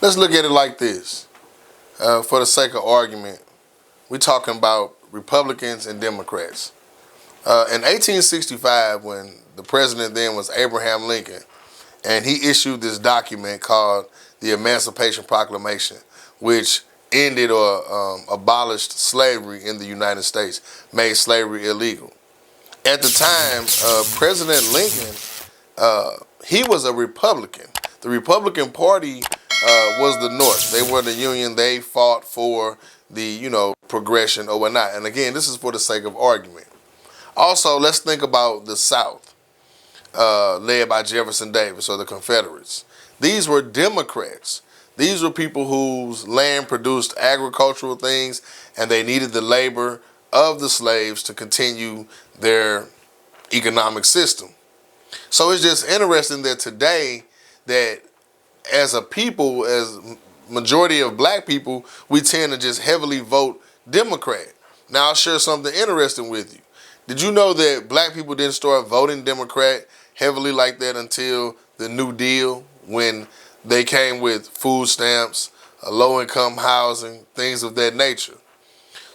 Let's look at it like this. For the sake of argument, we're talking about Republicans and Democrats. In 1865, when the president then was Abraham Lincoln, and he issued this document called the Emancipation Proclamation, which ended or abolished slavery in the United States, made slavery illegal. At the time, President Lincoln, he was a Republican. The Republican Party was the North. They were the Union. They fought for the, progression or whatnot. And again, this is for the sake of argument. Also, let's think about the South, led by Jefferson Davis or the Confederates. These were Democrats. These were people whose land produced agricultural things, and they needed the labor of the slaves to continue their economic system. So it's just interesting that today, that as a people, as majority of black people, we tend to just heavily vote Democrat. Now I'll share something interesting with you. Did you know that black people didn't start voting Democrat heavily like that until the New Deal, when they came with food stamps, low-income housing, things of that nature?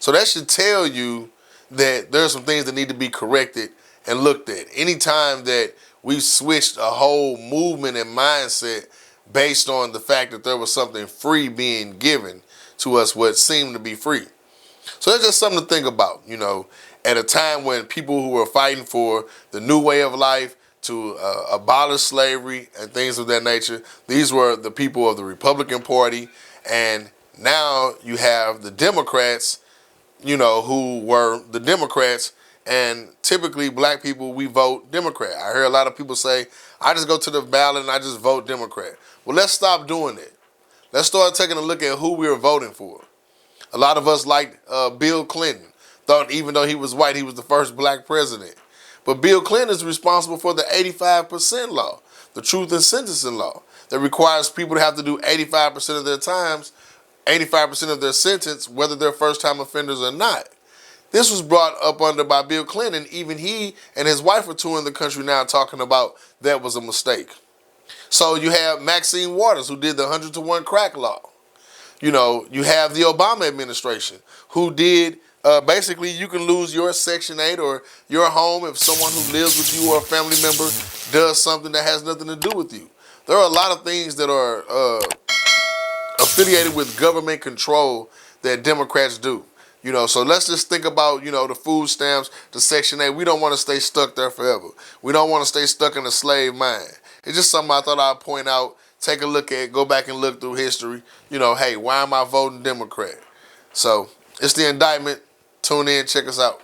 So that should tell you that there are some things that need to be corrected and looked at. Anytime that we switched a whole movement and mindset based on the fact that there was something free being given to us, what seemed to be free. So that's just something to think about, at a time when people who were fighting for the new way of life, to abolish slavery and things of that nature, these were the people of the Republican Party. And now you have the Democrats, who were the Democrats, and typically black people, we vote Democrat. I hear a lot of people say, I just go to the ballot and I just vote Democrat. Well, let's stop doing it. Let's start taking a look at who we are voting for. A lot of us liked Bill Clinton, thought even though he was white, he was the first black president. But Bill Clinton is responsible for the 85% law, the truth in sentencing law, that requires people to have to do 85% of their times, 85% of their sentence, whether they're first-time offenders or not. This was brought up under by Bill Clinton. Even he and his wife are touring the country now talking about that was a mistake. So you have Maxine Waters, who did the 100-to-1 crack law. You have the Obama administration, who did, basically you can lose your Section 8 or your home if someone who lives with you or a family member does something that has nothing to do with you. There are a lot of things that are affiliated with government control that Democrats do. So let's just think about, the food stamps, the Section 8. We don't want to stay stuck there forever. We don't want to stay stuck in a slave mind. It's just something I thought I'd point out, take a look at, go back and look through history. Hey, why am I voting Democrat? So it's the indictment. Tune in, check us out.